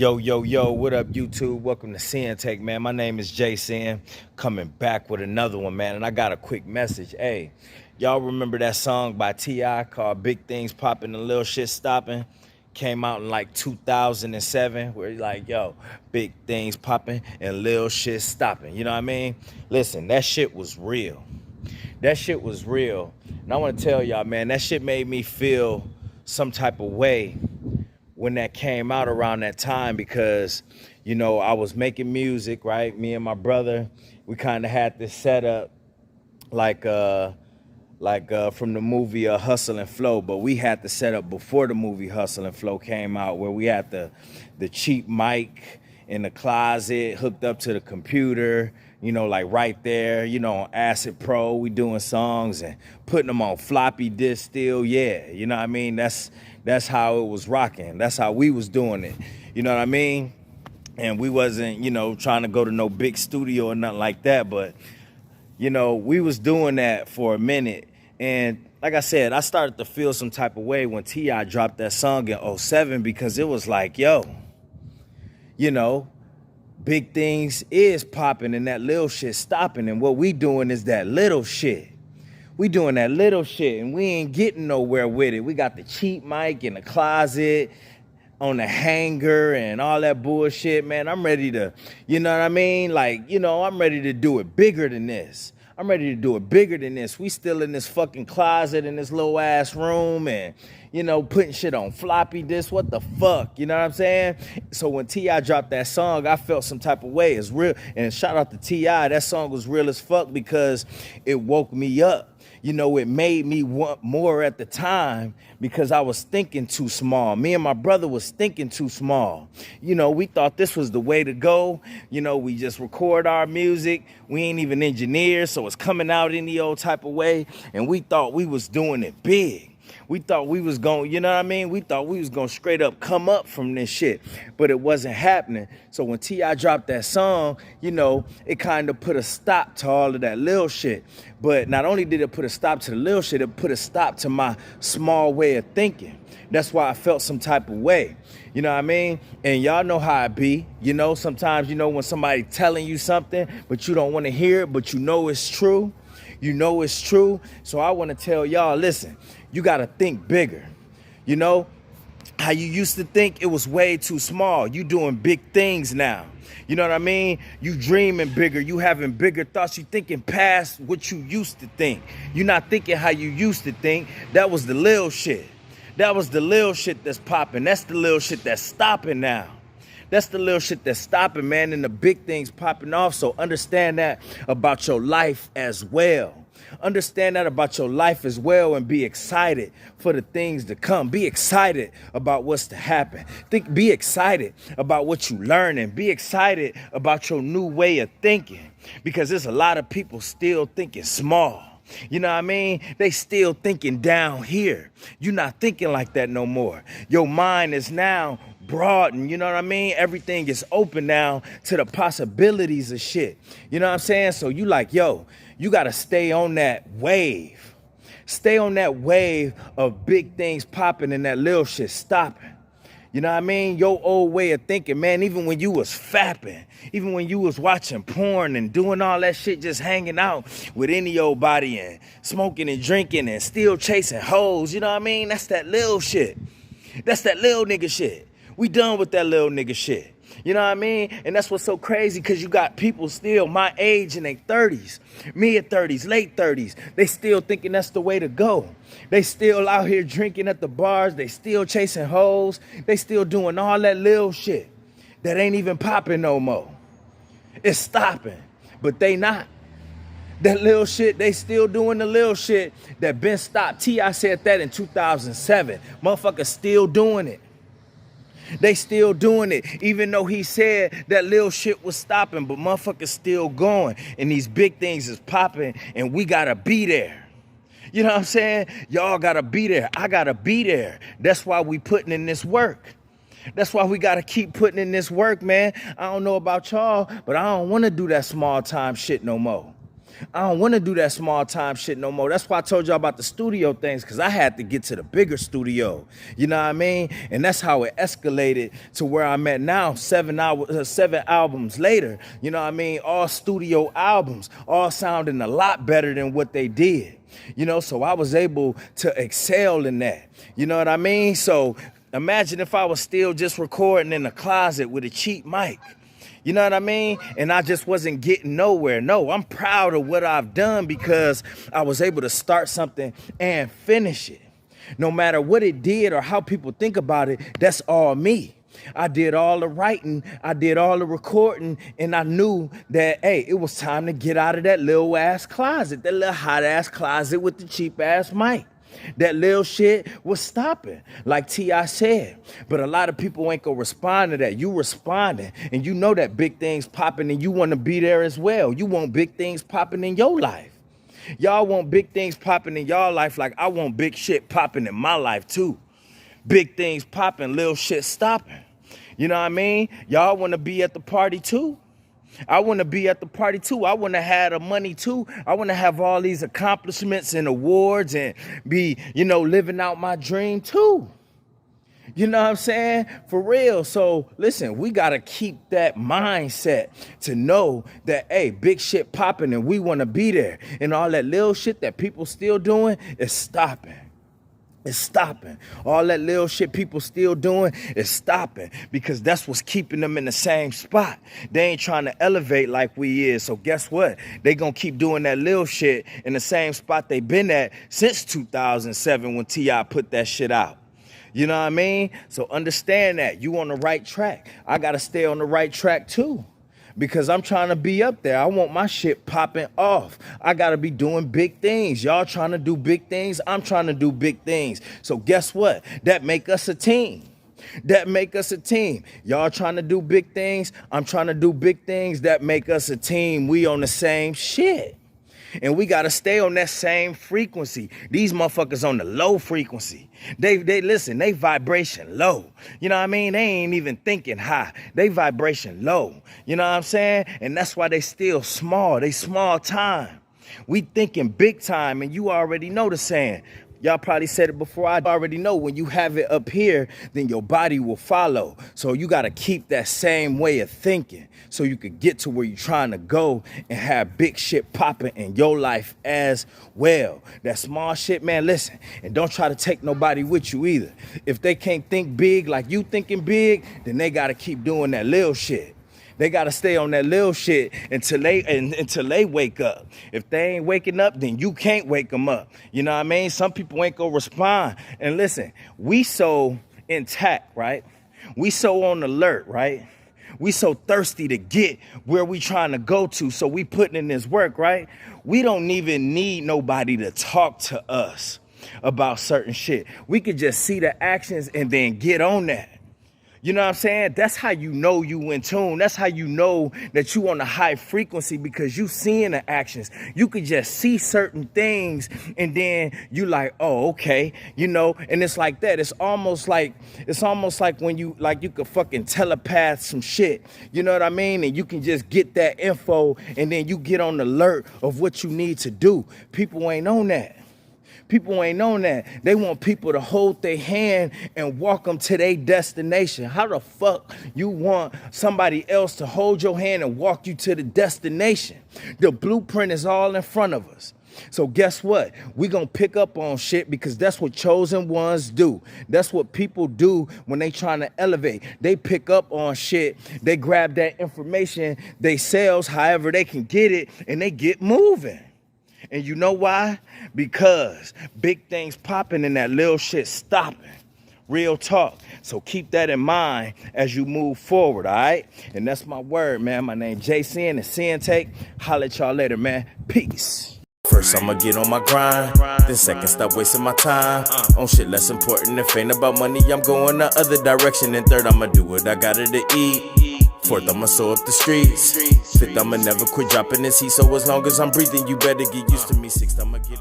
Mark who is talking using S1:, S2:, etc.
S1: Yo, what up, YouTube? Welcome to Sinn-Take, man. My name is Jason, coming back with another one, man. And I got a quick message. Hey, y'all remember that song by T.I. called Big Things Poppin' and Little Shit Stoppin'? Came out in like 2007, where he's like, yo, big things popping and little shit stopping. You know what I mean? Listen, that shit was real. That shit was real. And I want to tell y'all, man, that shit made me feel some type of way when that came out around that time, because, you know, I was making music, right? Me and my brother, we kind of had this setup like from the movie Hustle and Flow, but we had the setup before the movie Hustle and Flow came out, where we had the cheap mic in the closet hooked up to the computer, you know, like right there, you know, on Acid Pro. We doing songs and putting them on floppy disk still, yeah. You know what I mean? That's how it was rocking. That's how we was doing it. You know what I mean? And we wasn't, you know, trying to go to no big studio or nothing like that, but you know, we was doing that for a minute. And like I said, I started to feel some type of way when T.I. dropped that song in 2007, because it was like, yo, you know, big things is popping and that little shit stopping. And what we doing is that little shit. We doing that little shit and we ain't getting nowhere with it. We got the cheap mic in the closet, on the hanger and all that bullshit, man. I'm ready to, you know what I mean? Like, you know, I'm ready to do it bigger than this. I'm ready to do it bigger than this. We still in this fucking closet in this little ass room and, you know, putting shit on floppy disk. What the fuck? You know what I'm saying? So when T.I. dropped that song, I felt some type of way. It's real. And shout out to T.I. That song was real as fuck because it woke me up. You know, it made me want more at the time because I was thinking too small. Me and my brother was thinking too small. You know, we thought this was the way to go. You know, we just record our music. We ain't even engineers, so it's coming out any old type of way. And we thought we was doing it big. We thought we was going, you know what I mean? We thought we was going to straight up come up from this shit, but it wasn't happening. So when T.I. dropped that song, you know, it kind of put a stop to all of that little shit. But not only did it put a stop to the little shit, it put a stop to my small way of thinking. That's why I felt some type of way. You know what I mean? And y'all know how it be. You know, sometimes, you know, when somebody telling you something, but you don't want to hear it, but you know it's true. You know it's true. So I want to tell y'all, listen, you got to think bigger. You know, how you used to think it was way too small. You doing big things now. You know what I mean? You dreaming bigger. You having bigger thoughts. You thinking past what you used to think. You're not thinking how you used to think. That was the little shit. That was the little shit that's popping. That's the little shit that's stopping now. That's the little shit that's stopping, man, and the big things popping off. So understand that about your life as well. Understand that about your life as well, and be excited for the things to come. Be excited about what's to happen. Be excited about what you're learning. Be excited about your new way of thinking, because there's a lot of people still thinking small. You know what I mean? They still thinking down here. You're not thinking like that no more. Your mind is now broadened, you know what I mean? Everything is open now to the possibilities of shit. You know what I'm saying? So you like, yo, you got to stay on that wave. Stay on that wave of big things popping and that little shit stopping. You know what I mean? Your old way of thinking, man, even when you was fapping, even when you was watching porn and doing all that shit, just hanging out with any old body and smoking and drinking and still chasing hoes, you know what I mean? That's that little shit. That's that little nigga shit. We done with that little nigga shit. You know what I mean? And that's what's so crazy, because you got people still my age in their 30s, mid-30s, late 30s. They still thinking that's the way to go. They still out here drinking at the bars. They still chasing hoes. They still doing all that little shit that ain't even popping no more. It's stopping, but they not. That little shit, they still doing the little shit that been stopped. T.I. said that in 2007. Motherfuckers still doing it. They still doing it, even though he said that little shit was stopping, but motherfuckers still going, and these big things is popping, and we gotta be there. You know what I'm saying? Y'all gotta be there. I gotta be there. That's why we putting in this work. That's why we gotta keep putting in this work, man. I don't know about y'all, but I don't wanna do that small time shit no more. I don't want to do that small time shit no more. That's why I told y'all about the studio things, because I had to get to the bigger studio. You know what I mean? And that's how it escalated to where I'm at now, 7 albums later. You know what I mean? All studio albums, all sounding a lot better than what they did. You know, so I was able to excel in that. You know what I mean? So imagine if I was still just recording in the closet with a cheap mic. You know what I mean? And I just wasn't getting nowhere. No, I'm proud of what I've done because I was able to start something and finish it. No matter what it did or how people think about it, that's all me. I did all the writing, I did all the recording, and I knew that, hey, it was time to get out of that little ass closet, that little hot ass closet with the cheap ass mic. That little shit was stopping, like T.I. said. But a lot of people ain't gonna respond to that. You responding, and you know that big things popping, and you want to be there as well. You want big things popping in your life. Y'all want big things popping in y'all life like I want big shit popping in my life too. Big things popping, little shit stopping. You know what I mean? Y'all want to be at the party too. I want to be at the party too. I want to have the money too. I want to have all these accomplishments and awards and be, you know, living out my dream too. You know what I'm saying? For real. So listen, we got to keep that mindset to know that, hey, big shit popping and we want to be there. And all that little shit that people still doing is stopping. It's stopping. All that little shit people still doing is stopping because that's what's keeping them in the same spot. They ain't trying to elevate like we is. So guess what? They gonna keep doing that little shit in the same spot they been at since 2007 when T.I. put that shit out. You know what I mean? So understand that. You on the right track. I gotta stay on the right track too. Because I'm trying to be up there. I want my shit popping off. I got to be doing big things. Y'all trying to do big things. I'm trying to do big things. So guess what? That make us a team. That make us a team. Y'all trying to do big things. I'm trying to do big things. That make us a team. We on the same shit. And we got to stay on that same frequency. These motherfuckers on the low frequency. They listen, they vibration low. You know what I mean? They ain't even thinking high. They vibration low. You know what I'm saying? And that's why they still small. They small time. We thinking big time, and you already know the saying. Y'all probably said it before. I already know when you have it up here, then your body will follow. So you got to keep that same way of thinking so you could get to where you're trying to go and have big shit popping in your life as well. That small shit, man, listen, and don't try to take nobody with you either. If they can't think big like you thinking big, then they got to keep doing that little shit. They got to stay on that little shit until they wake up. If they ain't waking up, then you can't wake them up. You know what I mean? Some people ain't going to respond. And listen, we so intact, right? We so on alert, right? We so thirsty to get where we trying to go to. So we putting in this work, right? We don't even need nobody to talk to us about certain shit. We could just see the actions and then get on that. You know what I'm saying? That's how you know you in tune. That's how you know that you on a high frequency, because you seeing the actions. You could just see certain things and then you like, oh, okay, you know, and it's like that. It's almost like when you could fucking telepath some shit. You know what I mean? And you can just get that info and then you get on the alert of what you need to do. People ain't on that. People ain't known that. They want people to hold their hand and walk them to their destination. How the fuck you want somebody else to hold your hand and walk you to the destination? The blueprint is all in front of us. So guess what? We gonna pick up on shit because that's what chosen ones do. That's what people do when they trying to elevate. They pick up on shit. They grab that information, they sells however they can get it, and they get moving. And you know why? Because big things popping and that little shit stopping. Real talk. So keep that in mind as you move forward, all right? And that's my word, man. My name Jay Sin and Sinn-Take. Holla at y'all later, man. Peace. First, I'ma get on my grind. Then second, stop wasting my time on shit less important. If ain't about money, I'm going the other direction. And third, I'ma do what I gotta to eat. Fourth, I'ma sew up the streets. Fifth, I'ma never quit dropping this heat. So as long as I'm breathing, you better get used to me. Sixth, I'ma get